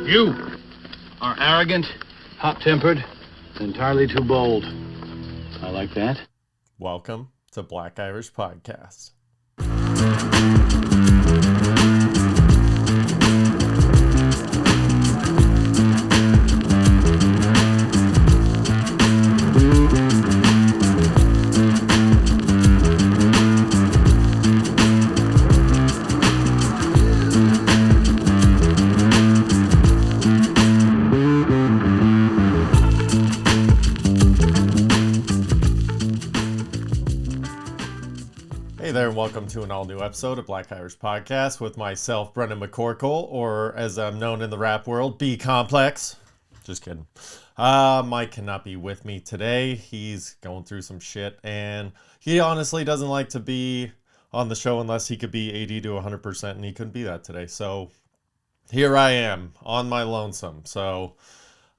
You are arrogant, hot-tempered, entirely too bold. I like that. Welcome to Black Irish Podcast. Hey there, and welcome to an all-new episode of Black Irish Podcast with myself, Brendan McCorkle, or as I'm known in the rap world, B Complex. Just kidding. Mike cannot be with me today. He's going through some shit, and he honestly doesn't like to be on the show unless he could be 80 to 100%, and he couldn't be that today. So here I am on my lonesome. So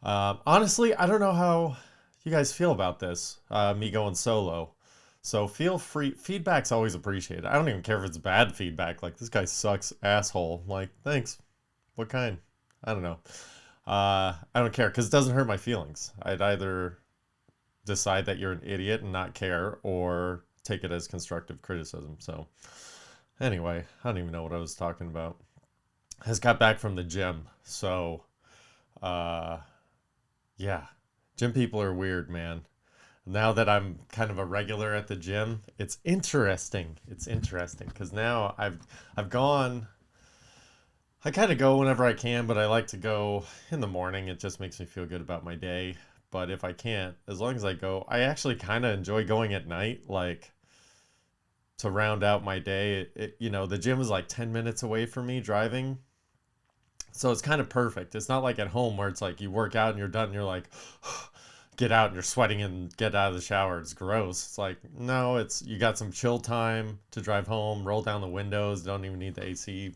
honestly, I don't know how you guys feel about this, me going solo. So feel free. Feedback's always appreciated. I don't even care if it's bad feedback. Like, this guy sucks, asshole. Like, thanks. What kind? I don't know. I don't care because it doesn't hurt my feelings. I'd either decide that you're an idiot and not care or take it as constructive criticism. So anyway, I don't even know what I was talking about. I just got back from the gym. So, yeah. Gym people are weird, man. Now that I'm kind of a regular at the gym, it's interesting. It's interesting because now I've gone. I kind of go whenever I can, but I like to go in the morning. It just makes me feel good about my day. But if I can't, as long as I go, I actually kind of enjoy going at night, like to round out my day. The gym is like 10 minutes away from me driving. So it's kind of perfect. It's not like at home where it's like you work out and you're done and you're like, get out and you're sweating and get out of the shower. It's gross. It's like, no, you got some chill time to drive home, roll down the windows, don't even need the AC,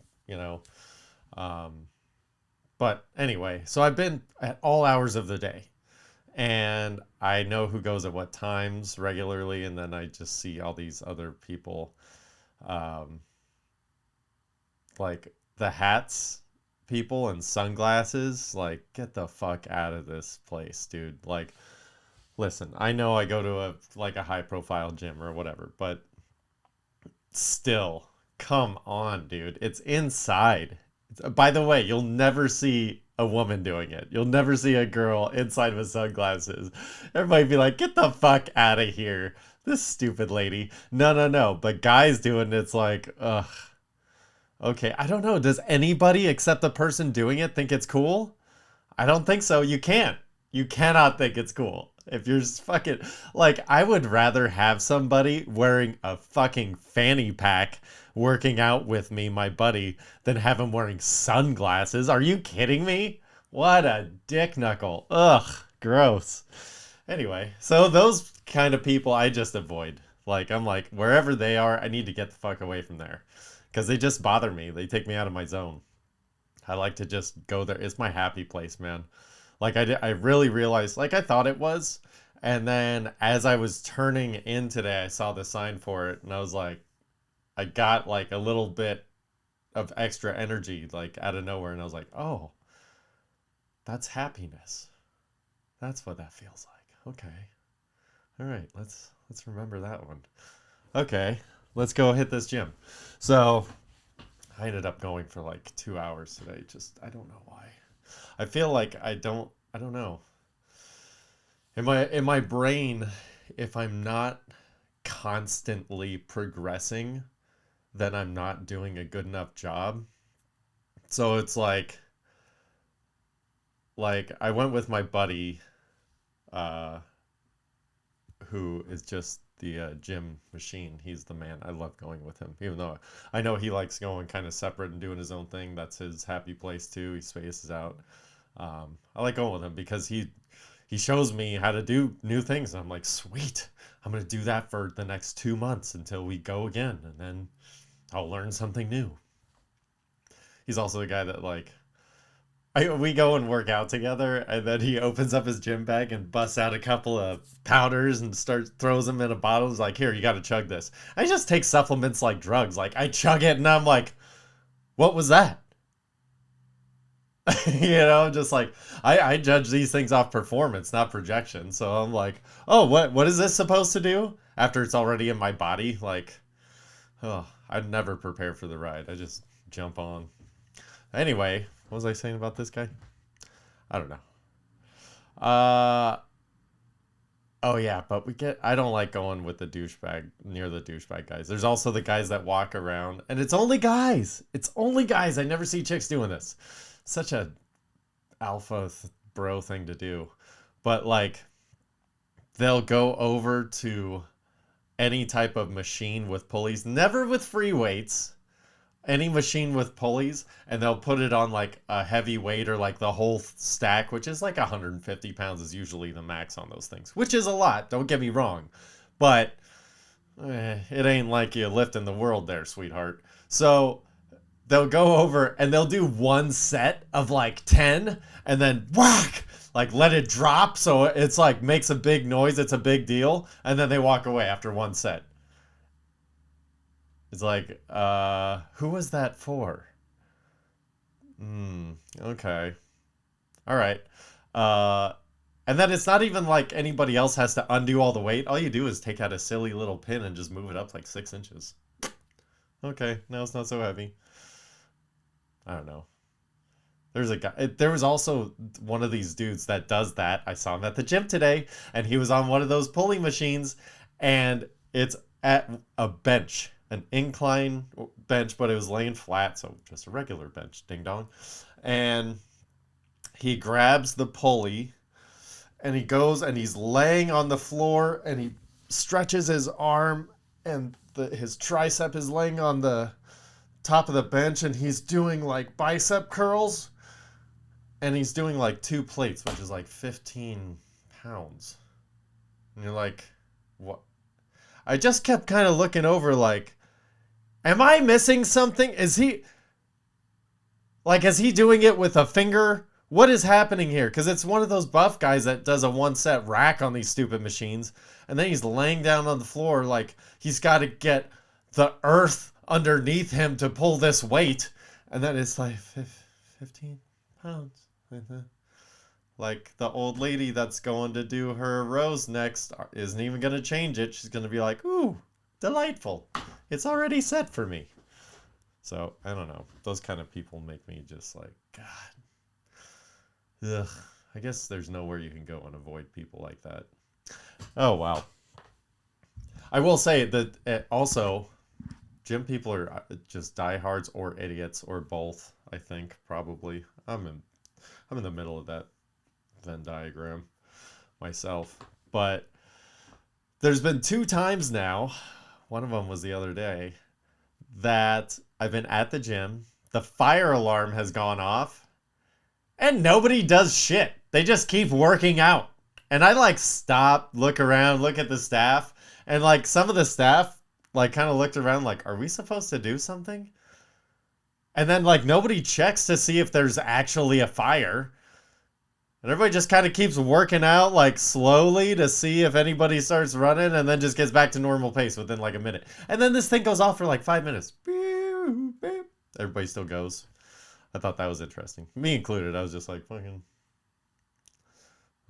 But anyway, so I've been at all hours of the day and I know who goes at what times regularly. And then I just see all these other people, like the hats people and sunglasses, like, get the fuck out of this place, dude. Like, listen, I know I go to a high profile gym or whatever, but still, come on, dude. It's inside. By the way, you'll never see a woman doing it. You'll never see a girl inside with sunglasses. Everybody be like, get the fuck out of here. This stupid lady. No. But guys doing it's like, ugh. Okay, I don't know. Does anybody except the person doing it think it's cool? I don't think so. You can't. You cannot think it's cool. If you're just fucking... Like, I would rather have somebody wearing a fucking fanny pack working out with me, my buddy, than have him wearing sunglasses. Are you kidding me? What a dick knuckle. Ugh, gross. Anyway, so those kind of people I just avoid. Like, I'm like, wherever they are, I need to get the fuck away from there. Because they just bother me. They take me out of my zone. I like to just go there. It's my happy place, man. Like, I really realized, like, I thought it was. And then as I was turning in today, I saw the sign for it. And I was like, I got, like, a little bit of extra energy, like, out of nowhere. And I was like, oh, that's happiness. That's what that feels like. Okay. All right. Let's remember that one. Okay. Let's go hit this gym. So I ended up going for like 2 hours today. Just, I don't know why. I feel like I don't know. In my brain, if I'm not constantly progressing, then I'm not doing a good enough job. So it's like I went with my buddy, who is just the gym machine. He's the man. I love going with him, even though I know he likes going kind of separate and doing his own thing. That's his happy place too. He spaces out. I like going with him because he shows me how to do new things. And I'm like, sweet, I'm going to do that for the next 2 months until we go again. And then I'll learn something new. He's also the guy that like, we go and work out together, and then he opens up his gym bag and busts out a couple of powders and throws them in a bottle. He's like, here, you got to chug this. I just take supplements like drugs. Like, I chug it, and I'm like, what was that? Just like I judge these things off performance, not projection. So I'm like, oh, what is this supposed to do after it's already in my body? Like, oh, I'd never prepare for the ride. I just jump on. Anyway, what was I saying about this guy? I don't know. Oh yeah, but I don't like going with the douchebag, near the douchebag guys. There's also the guys that walk around, and it's only guys. It's only guys. I never see chicks doing this. Such a alpha bro thing to do. But like, they'll go over to any type of machine with pulleys, never with free weights. Any machine with pulleys, and they'll put it on like a heavy weight or like the whole stack, which is like 150 pounds is usually the max on those things, which is a lot, don't get me wrong, but it ain't like you lifting the world there, sweetheart. So they'll go over and they'll do one set of like 10 and then whack, like let it drop so it's like makes a big noise, it's a big deal, and then they walk away after one set. It's like, who was that for? Okay. All right. And then it's not even like anybody else has to undo all the weight. All you do is take out a silly little pin and just move it up like 6 inches. Okay, now it's not so heavy. I don't know. There's a guy. There was also one of these dudes that does that. I saw him at the gym today, and he was on one of those pulley machines, and it's at a bench. An incline bench, but it was laying flat, so just a regular bench, ding dong. And he grabs the pulley and he goes and he's laying on the floor and he stretches his arm and his tricep is laying on the top of the bench and he's doing like bicep curls and he's doing like 2 plates, which is like 15 pounds. And you're like, what? I just kept kind of looking over like, am I missing something? Is he doing it with a finger? What is happening here? Because it's one of those buff guys that does a 1-set rack on these stupid machines. And then he's laying down on the floor like he's got to get the earth underneath him to pull this weight. And then it's like 15 pounds. Like the old lady that's going to do her rows next isn't even going to change it. She's going to be like, ooh, delightful. It's already set for me. So, I don't know. Those kind of people make me just like, God. Ugh. I guess there's nowhere you can go and avoid people like that. Oh, wow. I will say that also, gym people are just diehards or idiots or both, I think, probably. I'm in the middle of that Venn diagram myself. But there's been 2 times now, one of them was the other day, that I've been at the gym, the fire alarm has gone off, and nobody does shit. They just keep working out. And I like stop, look around, look at the staff, and like some of the staff like kind of looked around like, are we supposed to do something? And then like nobody checks to see if there's actually a fire. And everybody just kind of keeps working out like slowly to see if anybody starts running and then just gets back to normal pace within like a minute. And then this thing goes off for like 5 minutes. Everybody still goes. I thought that was interesting. Me included. I was just like, fucking,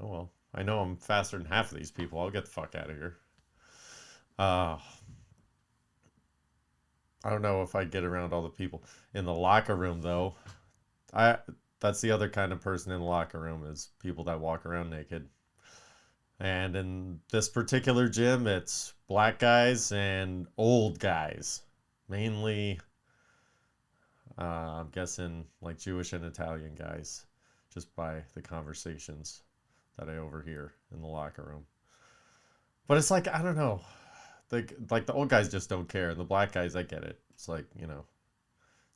oh well. I know I'm faster than half of these people. I'll get the fuck out of here. I don't know if I get around all the people. In the locker room, though, that's the other kind of person in the locker room is people that walk around naked. And in this particular gym, it's black guys and old guys. Mainly, I'm guessing, like Jewish and Italian guys, just by the conversations that I overhear in the locker room. But it's like, I don't know. Like the old guys just don't care. And the black guys, I get it. It's like,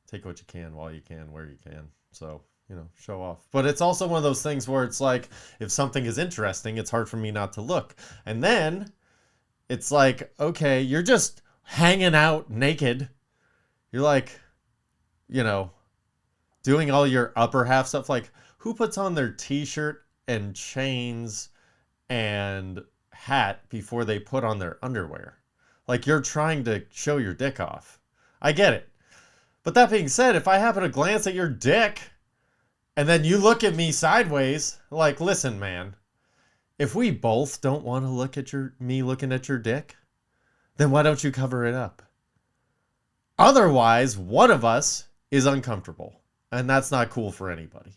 take what you can while you can, where you can. So, show off. But it's also one of those things where it's like, if something is interesting, it's hard for me not to look. And then it's like, okay, you're just hanging out naked. You're like, doing all your upper half stuff. Like, who puts on their t-shirt and chains and hat before they put on their underwear? Like, you're trying to show your dick off. I get it. But that being said, if I happen to glance at your dick And then you look at me sideways, like, listen, man, if we both don't want to look at me looking at your dick, then why don't you cover it up? Otherwise, one of us is uncomfortable. And that's not cool for anybody.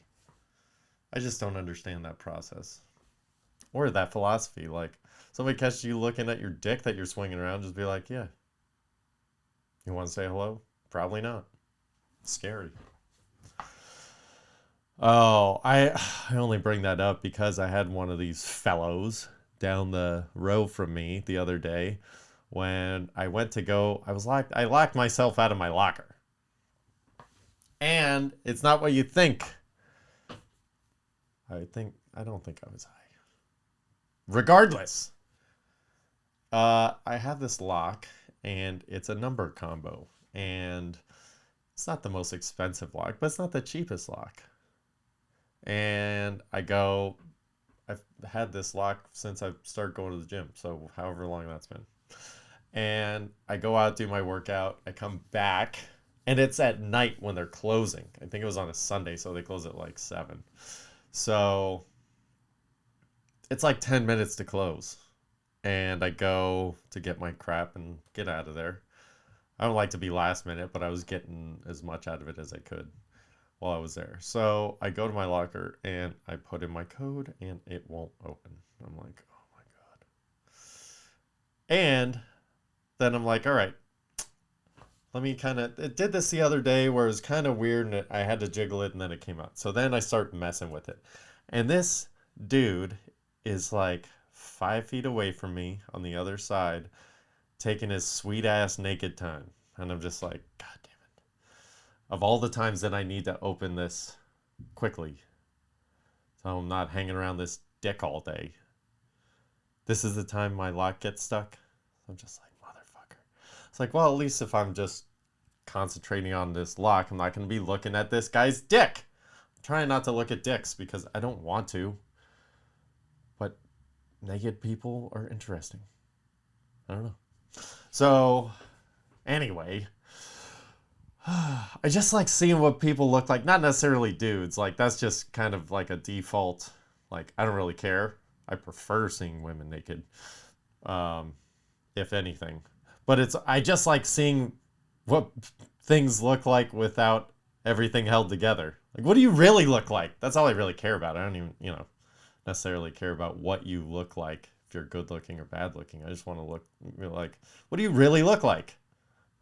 I just don't understand that process. Or that philosophy. Like, somebody catches you looking at your dick that you're swinging around, just be like, yeah. You want to say hello? Probably not. It's scary. Oh, I only bring that up because I had one of these fellows down the row from me the other day when I went to go. I locked myself out of my locker. And it's not what you think. I don't think I was high. Regardless, I have this lock, and it's a number combo. And it's not the most expensive lock, but it's not the cheapest lock. And I've had this lock since I started going to the gym, so however long that's been. And I go out, do my workout, I come back, and it's at night when they're closing. I think it was on a Sunday, so they close at like 7. So it's like 10 minutes to close. And I go to get my crap and get out of there. I don't like to be last minute, but I was getting as much out of it as I could while I was there. So I go to my locker and I put in my code and it won't open. I'm like, oh my God. And then I'm like, all right, let me it did this the other day where it was kind of weird and I had to jiggle it and then it came out. So then I start messing with it. And this dude is like 5 feet away from me on the other side, taking his sweet ass naked time. And I'm just like, God damn it. Of all the times that I need to open this quickly, so I'm not hanging around this dick all day, this is the time my lock gets stuck. I'm just like, motherfucker. It's like, well, at least if I'm just concentrating on this lock, I'm not going to be looking at this guy's dick. I'm trying not to look at dicks because I don't want to. But naked people are interesting. I don't know. So, anyway, I just like seeing what people look like. Not necessarily dudes. Like, that's just kind of like a default. Like, I don't really care. I prefer seeing women naked, if anything. But I just like seeing what things look like without everything held together. Like, what do you really look like? That's all I really care about. I don't even, necessarily care about what you look like, if you're good looking or bad looking. I just want to look like, what do you really look like?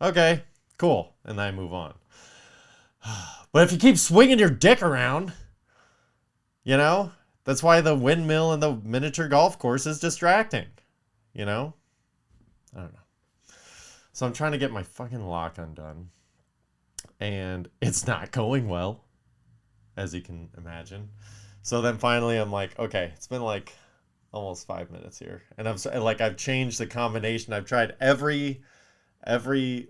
Okay, cool. And then I move on. But if you keep swinging your dick around, that's why the windmill and the miniature golf course is distracting. I don't know. So I'm trying to get my fucking lock undone. And it's not going well, as you can imagine. So then finally I'm like, okay, it's been like almost 5 minutes here. And I've changed the combination. I've tried every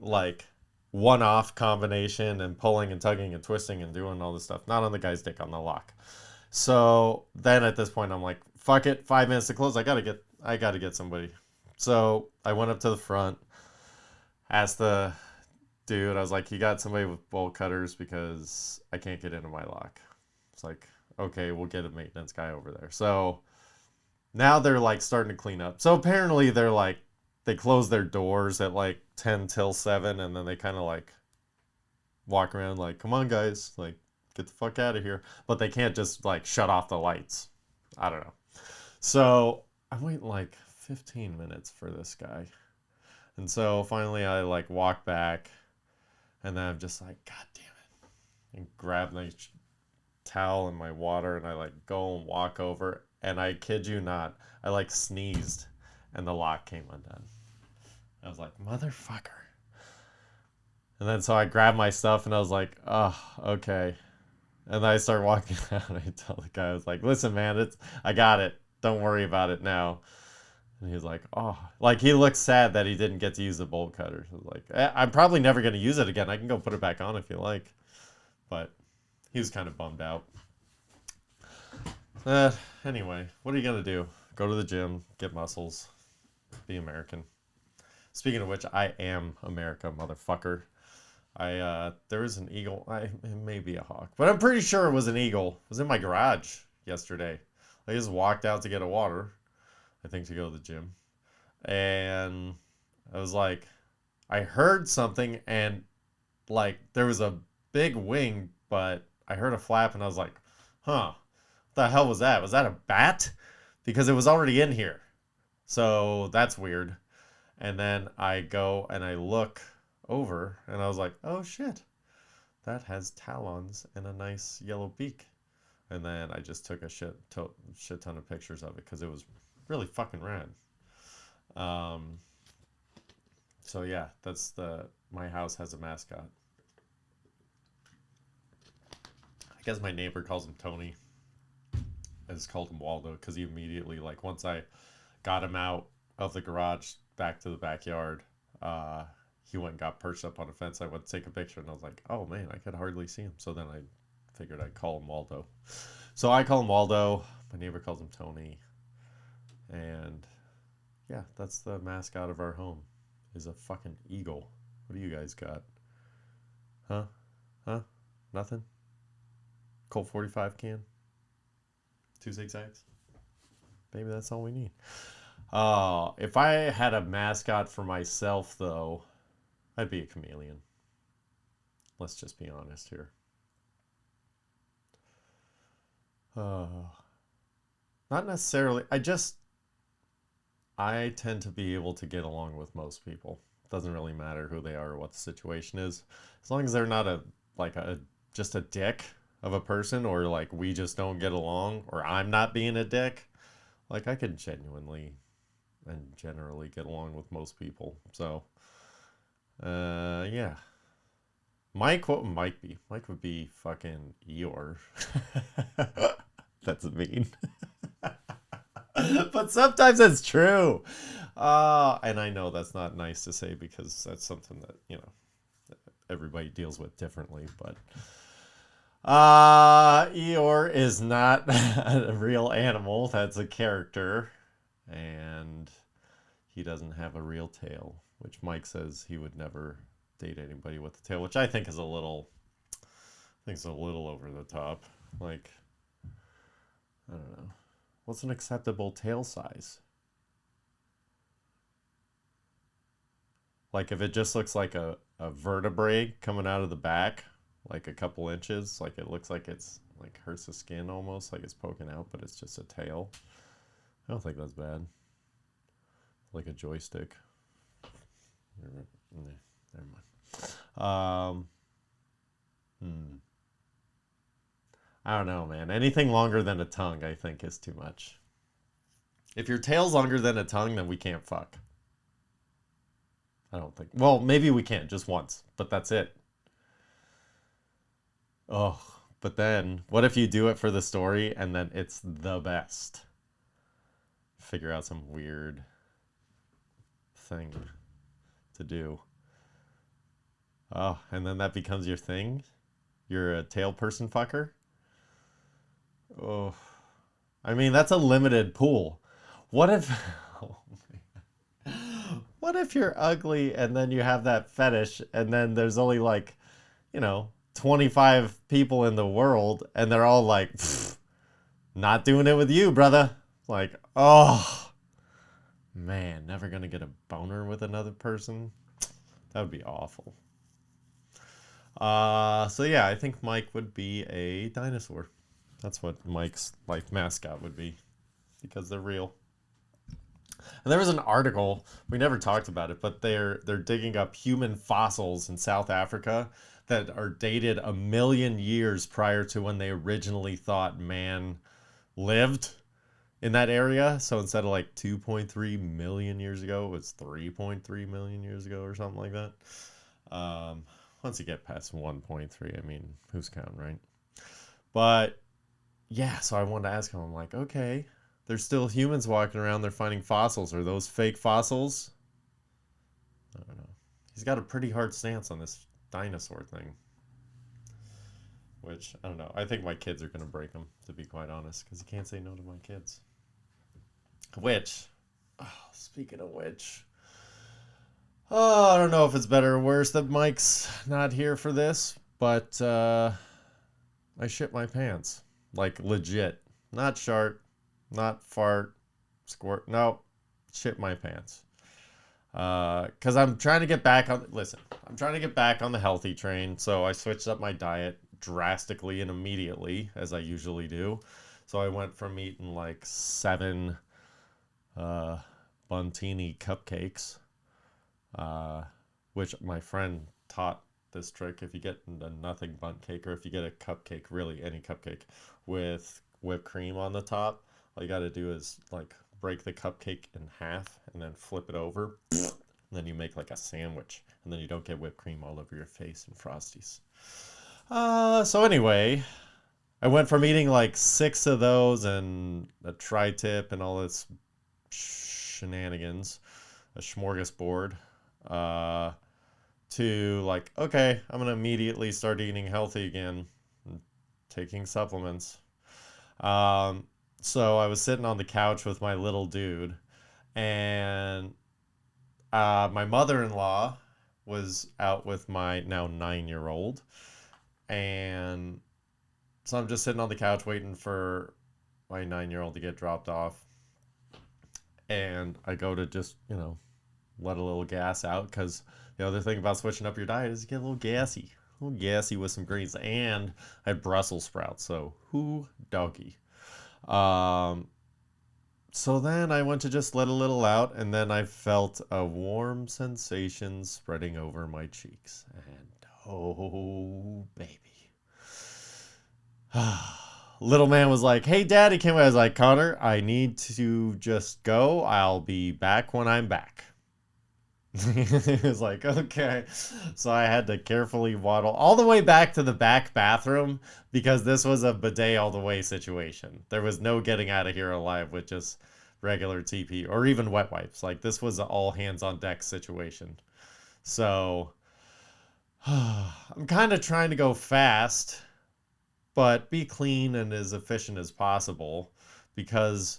like one-off combination and pulling and tugging and twisting and doing all this stuff. Not on the guy's dick, on the lock. So then at this point I'm like, fuck it, 5 minutes to close. I gotta get somebody. So I went up to the front, asked the dude, I was like, you got somebody with bolt cutters because I can't get into my lock. It's like, okay, we'll get a maintenance guy over there. So now they're like starting to clean up. So apparently they're like, they close their doors at like 10 till 7 and then they kind of like walk around like, come on guys, like get the fuck out of here. But they can't just like shut off the lights. I don't know. So I'm waiting like 15 minutes for this guy. And so finally I like walk back and then I'm just like, God damn it. And grab my towel and my water and I like go and walk over and I kid you not, I like sneezed and the lock came undone. I was like, motherfucker. And then so I grabbed my stuff and I was like, oh, okay. And then I start walking out and I tell the guy, I was like, listen man, I got it. Don't worry about it now. And he was like, oh, like he looked sad that he didn't get to use the bolt cutter. I was like, I'm probably never going to use it again. I can go put it back on if you like. But he was kind of bummed out. Anyway, what are you going to do? Go to the gym, get muscles, be American. Speaking of which, I am America, motherfucker. There was an eagle. It may be a hawk, but I'm pretty sure it was an eagle. It was in my garage yesterday. I just walked out to get a water, I think to go to the gym. And I was like, I heard something and like there was a big wing, but I heard a flap and I was like, huh, what the hell was that? Was that a bat? Because it was already in here. So that's weird. And then I go and I look over and I was like, oh shit, that has talons and a nice yellow beak. And then I just took a shit ton of pictures of it because it was really fucking rad. So yeah, my house has a mascot. I guess my neighbor calls him Tony. I just called him Waldo because he immediately, like, once I got him out of the garage back to the backyard, he went and got perched up on a fence. I went to take a picture and I was like, oh man, I could hardly see him. So then I figured I'd call him Waldo. So I call him Waldo. My neighbor calls him Tony. And yeah, that's the mascot of our home, is a fucking eagle. What do you guys got? Huh? Nothing? Colt 45 can? 2 zigzags? Maybe that's all we need. If I had a mascot for myself, though, I'd be a chameleon. Let's just be honest here. Not necessarily. I tend to be able to get along with most people. Doesn't really matter who they are or what the situation is. As long as they're not just a dick of a person, or like we just don't get along, or I'm not being a dick. Like I could genuinely and generally get along with most people. So, yeah. Mike, what would Mike be? Mike would be fucking Eeyore. That's mean. But sometimes it's true. And I know that's not nice to say because that's something that, everybody deals with differently. But Eeyore is not a real animal. That's a character. And he doesn't have a real tail, which Mike says he would never date anybody with a tail, which I think is a little over the top. Like, I don't know. What's an acceptable tail size? Like if it just looks like a vertebrae coming out of the back, like a couple inches, like it looks like it's like hurts the skin almost, like it's poking out, but it's just a tail. I don't think that's bad. Like a joystick. Never mind. I don't know, man. Anything longer than a tongue, I think, is too much. If your tail's longer than a tongue, then we can't fuck. I don't think. Well, maybe we can, just once, but that's it. Oh, but then, what if you do it for the story and then it's the best? Figure out some weird thing to do. Oh, and then that becomes your thing? You're a tail person fucker? Oh, I mean, that's a limited pool. What if... What if you're ugly and then you have that fetish and then there's only like, 25 people in the world and they're all like, not doing it with you, brother. Like, oh, man, never gonna get a boner with another person? That would be awful. So yeah, I think Mike would be a dinosaur. That's what Mike's life mascot would be, because they're real. And there was an article, we never talked about it, but they're digging up human fossils in South Africa that are dated 1 million years prior to when they originally thought man lived in that area. So instead of like 2.3 million years ago, it was 3.3 million years ago or something like that. Once you get past 1.3, I mean, who's counting, right? But yeah, so I wanted to ask him, I'm like, okay, there's still humans walking around, they're finding fossils. Are those fake fossils? I don't know. He's got a pretty hard stance on this dinosaur thing. Which, I don't know. I think my kids are going to break him, to be quite honest, because you can't say no to my kids. Which, speaking of which, Oh, I don't know if it's better or worse that Mike's not here for this, but I shit my pants. Like, legit. Not shart, not fart, squirt. No, shit my pants. Because I'm trying to get back on... Listen, I'm trying to get back on the healthy train, so I switched up my diet drastically and immediately, as I usually do. So I went from eating like 7 Buntini cupcakes, which my friend taught this trick. If you get a nothing bunt cake, or if you get a cupcake, really any cupcake, with whipped cream on the top, all you got to do is like break the cupcake in half and then flip it over. And then you make like a sandwich, and then you don't get whipped cream all over your face and Frosties. So anyway, I went from eating like 6 of those and a tri-tip and all this shenanigans, a smorgasbord, to like, okay, I'm gonna immediately start eating healthy again and taking supplements. So I was sitting on the couch with my little dude, and my mother-in-law was out with my now 9-year-old, and so I'm just sitting on the couch waiting for my 9-year-old to get dropped off, and I go to just, let a little gas out, because the other thing about switching up your diet is you get a little gassy with some greens, and I had Brussels sprouts, so who doggy. So then I went to just let a little out, and then I felt a warm sensation spreading over my cheeks, and oh baby. Little man was like, "Hey daddy, came I was like, Connor, I need to just go. I'll be back when I'm back." He was like, okay. So I had to carefully waddle all the way back to the back bathroom, because this was a bidet all the way situation. There was no getting out of here alive with just regular TP or even wet wipes. Like, this was an all hands on deck situation. So I'm kind of trying to go fast, but be clean and as efficient as possible, because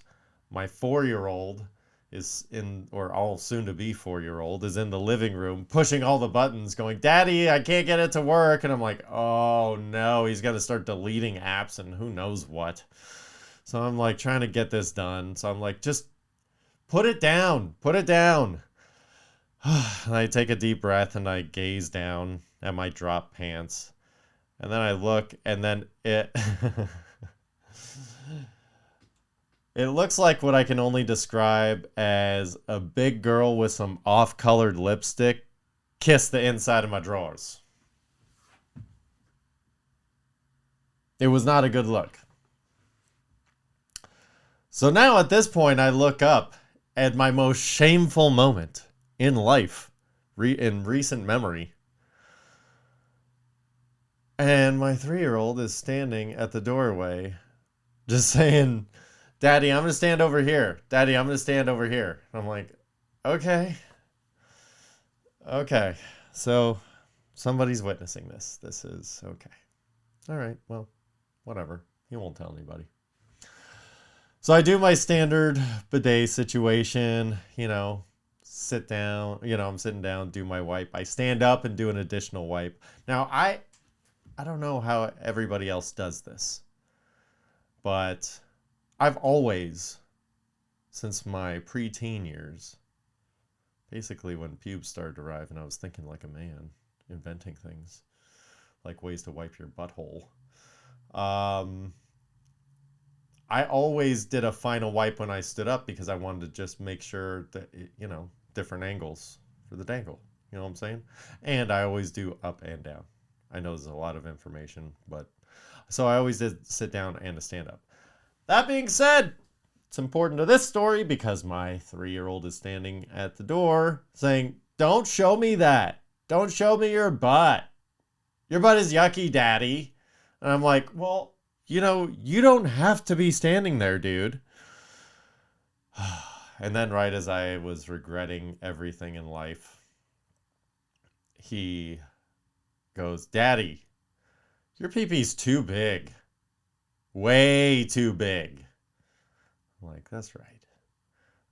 my 4-year-old is in, or all soon to be 4-year-old is in the living room pushing all the buttons going, "Daddy, I can't get it to work." And I'm like, oh no, he's got to start deleting apps and who knows what. So I'm like trying to get this done. So I'm like, just put it down. And I take a deep breath and I gaze down at my drop pants. And then I look, and then it it looks like what I can only describe as a big girl with some off-colored lipstick kissed the inside of my drawers. It was not a good look. So now at this point, I look up at my most shameful moment in life, in recent memory. And my 3-year-old is standing at the doorway, just saying, "Daddy, I'm going to stand over here. Daddy, I'm going to stand over here." And I'm like, okay. So somebody's witnessing this. This is okay. All right, well, whatever. He won't tell anybody. So I do my standard bidet situation, sit down, I'm sitting down, do my wipe. I stand up and do an additional wipe. Now, I don't know how everybody else does this, but I've always, since my preteen years, basically when pubes started to arrive and I was thinking like a man, inventing things, like ways to wipe your butthole, I always did a final wipe when I stood up, because I wanted to just make sure that, different angles for the dangle. You know what I'm saying? And I always do up and down. I know there's a lot of information, but so I always did sit down and a stand up. That being said, it's important to this story because my 3-year-old is standing at the door saying, "Don't show me that. Don't show me your butt. Your butt is yucky, Daddy." And I'm like, well, you don't have to be standing there, dude. And then right as I was regretting everything in life, he goes, "Daddy, your pee-pee's too big. Way too big." I'm like, that's right.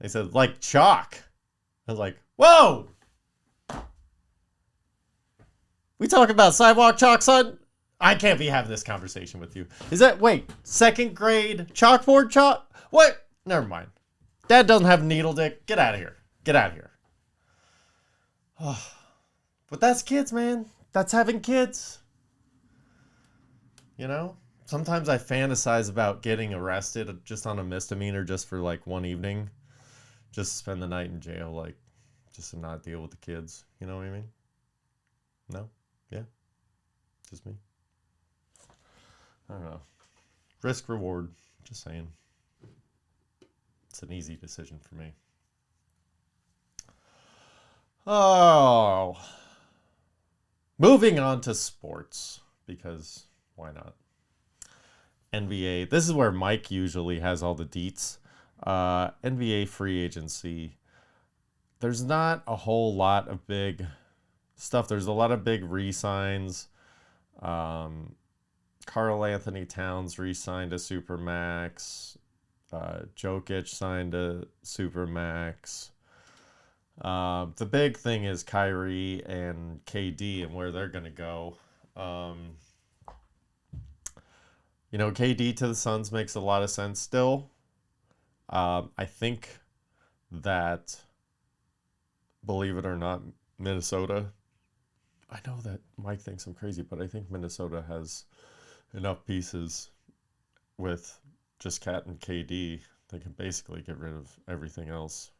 They said, "Like chalk." I was like, whoa! We talking about sidewalk chalk, son? I can't be having this conversation with you. Is that, wait, second grade chalkboard chalk? What? Never mind. Dad doesn't have a needle dick. Get out of here. Get out of here. Oh, but that's kids, man. That's having kids. You know? Sometimes I fantasize about getting arrested just on a misdemeanor just for like one evening. Just spend the night in jail, like, just to not deal with the kids. You know what I mean? No? Yeah? Just me? I don't know. Risk reward. Just saying. It's an easy decision for me. Oh. Moving on to sports. Because why not? NBA. This is where Mike usually has all the deets. NBA free agency. There's not a whole lot of big stuff. There's a lot of big re-signs. Karl Anthony Towns re-signed a Supermax. Jokic signed a Supermax. The big thing is Kyrie and KD and where they're going to go. KD to the Suns makes a lot of sense still. I think that, believe it or not, Minnesota, I know that Mike thinks I'm crazy, but I think Minnesota has enough pieces with just Cat and KD. They can basically get rid of everything else,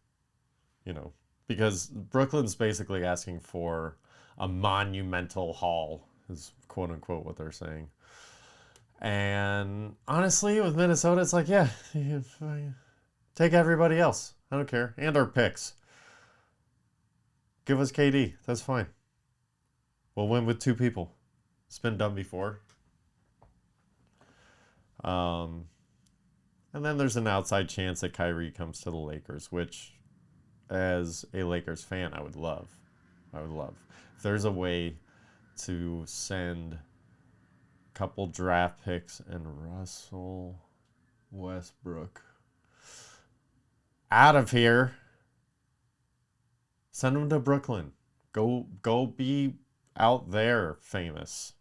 because Brooklyn's basically asking for a monumental haul, is quote unquote what they're saying. And honestly, with Minnesota, it's like, yeah, take everybody else. I don't care. And our picks. Give us KD. That's fine. We'll win with two people. It's been done before. And then there's an outside chance that Kyrie comes to the Lakers, which, as a Lakers fan, I would love. If there's a way to send a couple draft picks and Russell Westbrook out of here, send him to Brooklyn. Go be out there famous.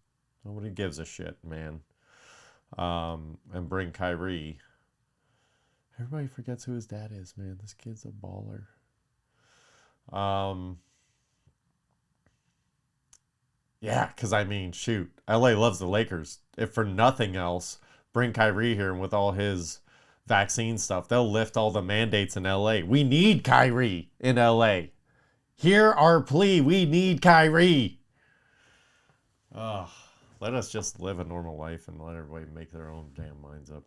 Nobody gives a shit, man. And bring Kyrie. Everybody forgets who his dad is, man. This kid's a baller. Yeah, because shoot. LA loves the Lakers. If for nothing else, bring Kyrie here, and with all his vaccine stuff, they'll lift all the mandates in LA. We need Kyrie in LA. Hear our plea. We need Kyrie. Let us just live a normal life and let everybody make their own damn minds up.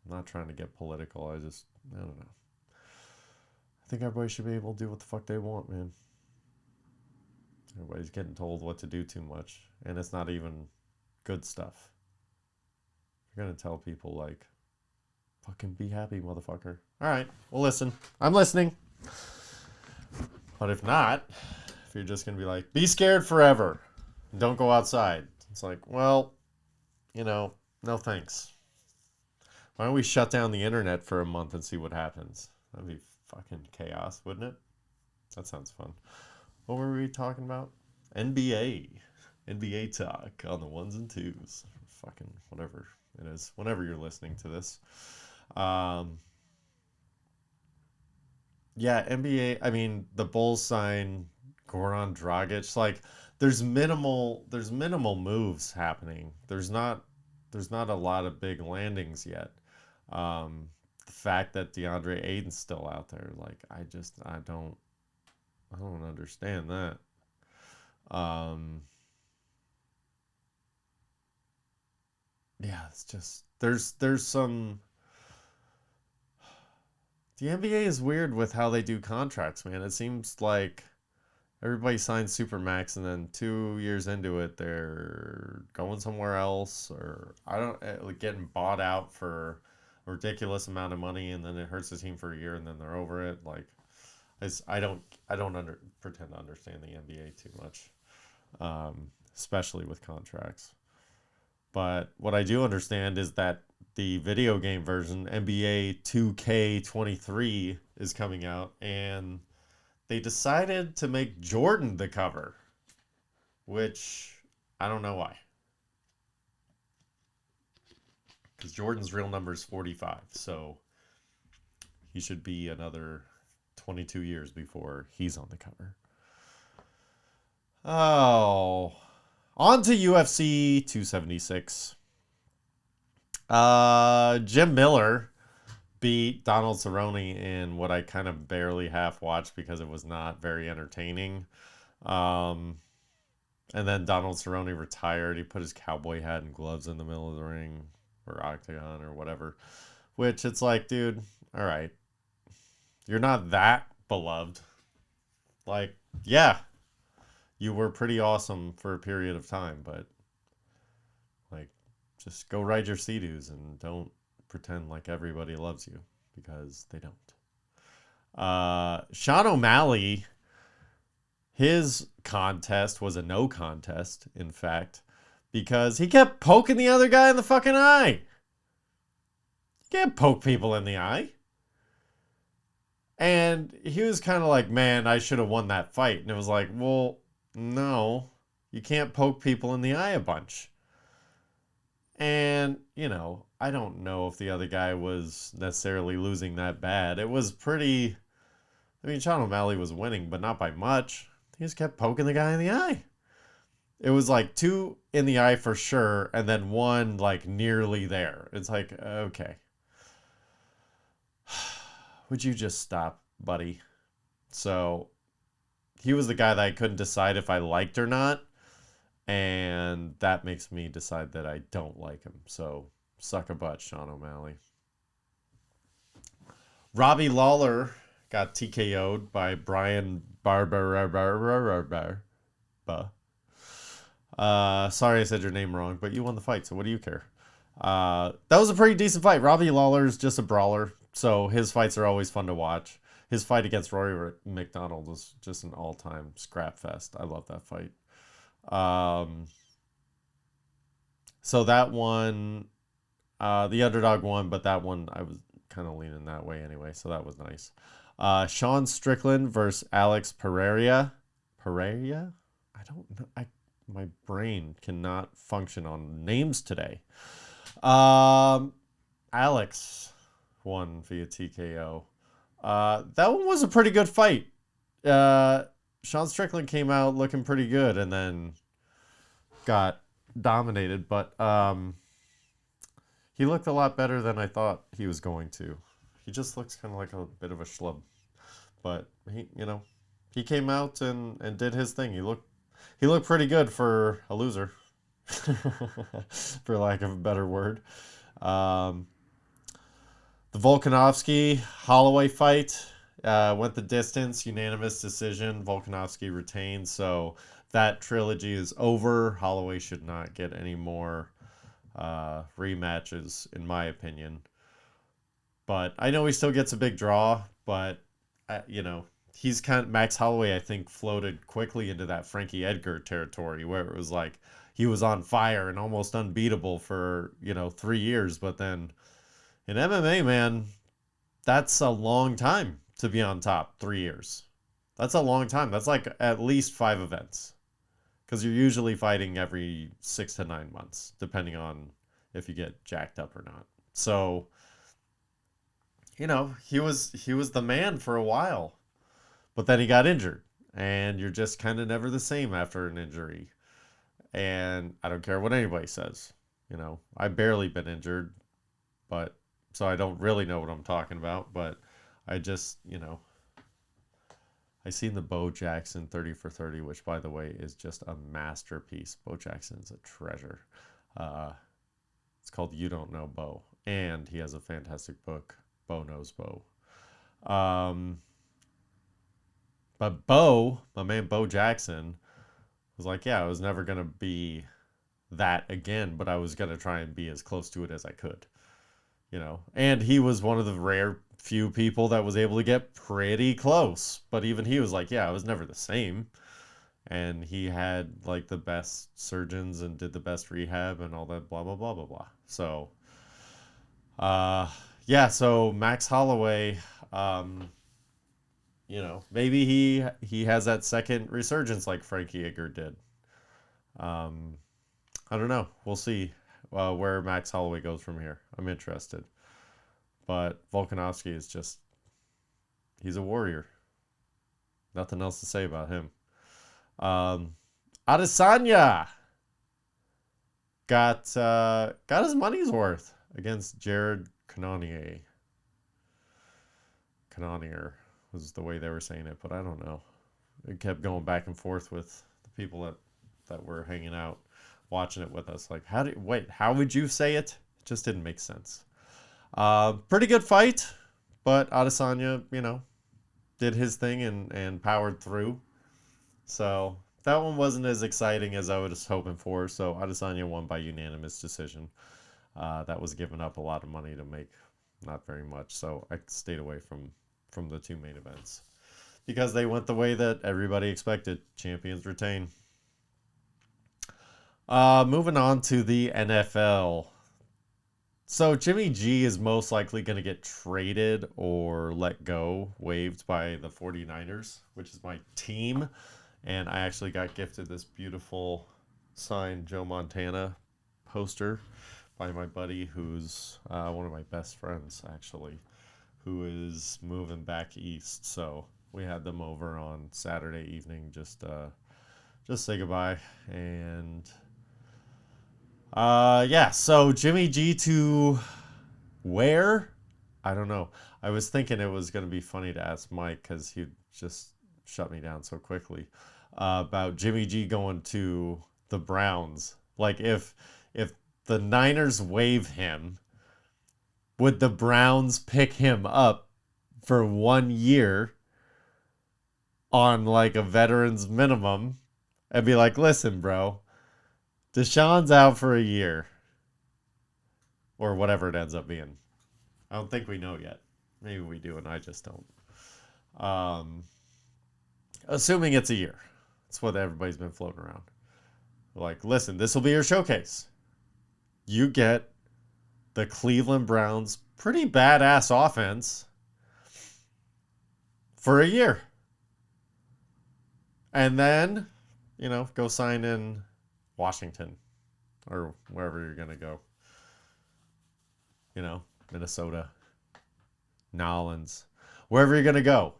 I'm not trying to get political. I don't know. I think everybody should be able to do what the fuck they want, man. Everybody's getting told what to do too much. And it's not even good stuff. You're going to tell people, like, fucking be happy, motherfucker. All right, well, listen. I'm listening. But if not, if you're just going to be like, be scared forever. Don't go outside. It's like, well, no thanks. Why don't we shut down the internet for a month and see what happens? That'd be fucking chaos, wouldn't it? That sounds fun. What were we talking about? NBA talk on the ones and twos. Fucking whatever it is. Whenever you're listening to this. Yeah, NBA, the Bulls sign Goran Dragic. Like, there's minimal moves happening. There's not a lot of big landings yet. The fact that DeAndre Ayton's still out there, like, I don't understand that. Yeah, it's just there's some. The NBA is weird with how they do contracts, man. It seems like everybody signs Supermax and then 2 years into it, they're going somewhere else, or getting bought out for a ridiculous amount of money, and then it hurts the team for a year, and then they're over it. Like, I don't pretend to understand the NBA too much, especially with contracts. But what I do understand is that the video game version, NBA 2K23, is coming out, and they decided to make Jordan the cover. which I don't know why. Because Jordan's real number is 45, so he should be another 22 years before he's on the cover. Oh, on to UFC 276. Jim Miller beat Donald Cerrone in what I kind of barely half watched because it was not very entertaining. And then Donald Cerrone retired. He put his cowboy hat and gloves in the middle of the ring or octagon or whatever, which it's like, dude, all right, you're not that beloved. Like, yeah, you were pretty awesome for a period of time, but like, just go ride your Sea-Doos and don't pretend like everybody loves you, because they don't. Sean O'Malley, his contest was a no contest, in fact, because he kept poking the other guy in the fucking eye. You can't poke people in the eye. And he was kind of like, man, I should have won that fight. And it was like, well, no, you can't poke people in the eye a bunch. And, you know, I don't know if the other guy was necessarily losing that bad. It was pretty... I mean, Sean O'Malley was winning, but not by much. He just kept poking the guy in the eye. It was like 2 in the eye for sure, and then 1 like nearly there. It's like, okay. Would you just stop, buddy? So, he was the guy that I couldn't decide if I liked or not. And that makes me decide that I don't like him. So, suck a butt, Sean O'Malley. Robbie Lawler got TKO'd by Brian Barber. Sorry I said your name wrong, but you won the fight, so what do you care? That was a pretty decent fight. Robbie Lawler's just a brawler, so his fights are always fun to watch. His fight against Rory McDonald was just an all-time scrap fest. I love that fight. So that one, the underdog won, but that one I was kind of leaning that way anyway, so that was nice. Sean Strickland versus Alex Pereira. Pereira? I don't know. My brain cannot function on names today. Alex won via TKO. That one was a pretty good fight. Sean Strickland came out looking pretty good and then got dominated, but he looked a lot better than I thought he was going to. He just looks kind of like a bit of a schlub. But he came out and did his thing. He looked pretty good for a loser, for lack of a better word. The Volkanovski-Holloway fight went the distance, unanimous decision. Volkanovski retained, so that trilogy is over. Holloway should not get any more rematches, in my opinion. But I know he still gets a big draw, but, he's kind of, Max Holloway, I think, floated quickly into that Frankie Edgar territory where it was like he was on fire and almost unbeatable for, 3 years. But then in MMA, man, that's a long time to be on top, 3 years. That's a long time. That's like at least 5 events. Because you're usually fighting every 6 to 9 months, depending on if you get jacked up or not. So, he was the man for a while. But then he got injured. And you're just kind of never the same after an injury. And I don't care what anybody says. I've barely been injured. But, so I don't really know what I'm talking about. But I just, I seen the Bo Jackson 30 for 30, which, by the way, is just a masterpiece. Bo Jackson's a treasure. It's called You Don't Know Bo. And he has a fantastic book, Bo Knows Bo. But Bo, my man Bo Jackson, was like, yeah, I was never going to be that again, but I was going to try and be as close to it as I could. And he was one of the rare few people that was able to get pretty close. But even he was like, yeah, I was never the same. And he had like the best surgeons and did the best rehab and all that blah, blah, blah, blah, blah. So, so Max Holloway, maybe he has that second resurgence like Frankie Edgar did. I don't know. We'll see where Max Holloway goes from here. I'm interested. But Volkanovski is just, he's a warrior. Nothing else to say about him. Adesanya got his money's worth against Jared Cannonier. Cannonier was the way they were saying it, but I don't know. It kept going back and forth with the people that were hanging out, watching it with us. Like, how would you say it? It just didn't make sense. Pretty good fight, but Adesanya, did his thing and powered through. So that one wasn't as exciting as I was hoping for. So Adesanya won by unanimous decision. That was giving up a lot of money to make, not very much. So I stayed away from the two main events because they went the way that everybody expected. Champions retain. Moving on to the NFL. So Jimmy G is most likely going to get traded or let go, waived by the 49ers, which is my team. And I actually got gifted this beautiful signed Joe Montana poster by my buddy who's one of my best friends, actually, who is moving back east. So we had them over on Saturday evening just say goodbye. And so Jimmy G to where? I don't know. I was thinking it was going to be funny to ask Mike because he'd just shut me down so quickly about Jimmy G going to the Browns. Like if the Niners waive him, would the Browns pick him up for 1 year on like a veteran's minimum and be like, listen, bro, Deshaun's out for a year. Or whatever it ends up being. I don't think we know yet. Maybe we do and I just don't. Assuming it's a year. That's what everybody's been floating around. Like, listen, this will be your showcase. You get the Cleveland Browns' pretty badass offense for a year. And then, go sign in Washington or wherever you're going to go. Minnesota, Nolans, wherever you're going to go.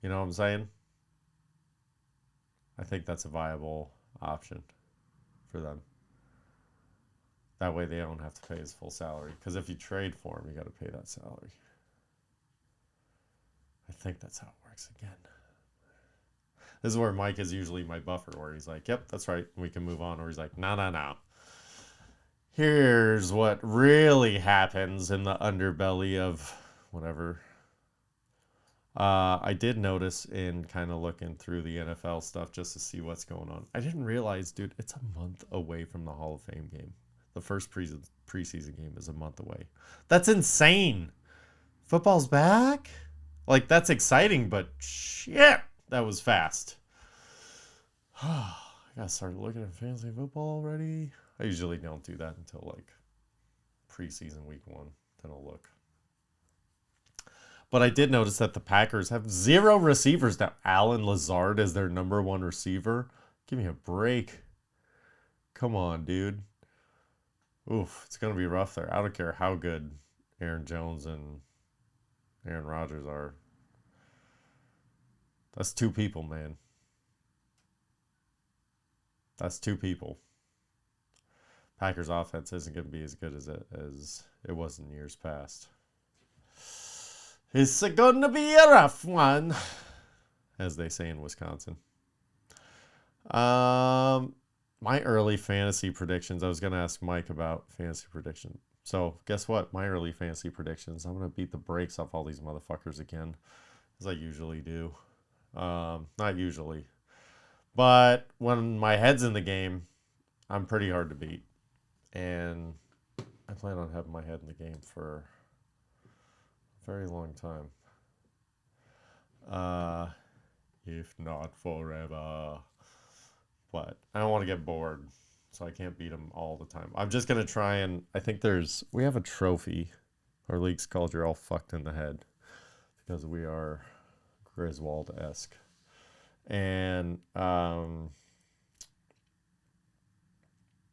You know what I'm saying? I think that's a viable option for them. That way they don't have to pay his full salary. Because if you trade for him, you got to pay that salary. I think that's how it works again. This is where Mike is usually my buffer, where he's like, yep, that's right, we can move on. Or he's like, no. Here's what really happens in the underbelly of whatever. I did notice in kind of looking through the NFL stuff just to see what's going on. I didn't realize, dude, it's a month away from the Hall of Fame game. The first preseason game is a month away. That's insane. Football's back? Like, that's exciting, but shit, that was fast. I gotta start looking at fantasy football already. I usually don't do that until like preseason week 1. Then I'll look. But I did notice that the Packers have 0 receivers now. Alan Lazard is their number 1 receiver. Give me a break. Come on, dude. Oof, it's going to be rough there. I don't care how good Aaron Jones and Aaron Rodgers are. That's 2 people, man. That's 2 people. Packers offense isn't going to be as good as it was in years past. It's going to be a rough one, as they say in Wisconsin. My early fantasy predictions. I was going to ask Mike about fantasy prediction. So guess what? My early fantasy predictions. I'm going to beat the brakes off all these motherfuckers again, as I usually do. Not usually. But when my head's in the game, I'm pretty hard to beat. And I plan on having my head in the game for a very long time. If not forever. But I don't want to get bored, so I can't beat them all the time. I'm just going to try and, we have a trophy. Our league's called You're All Fucked in the Head, because we are Griswold-esque. And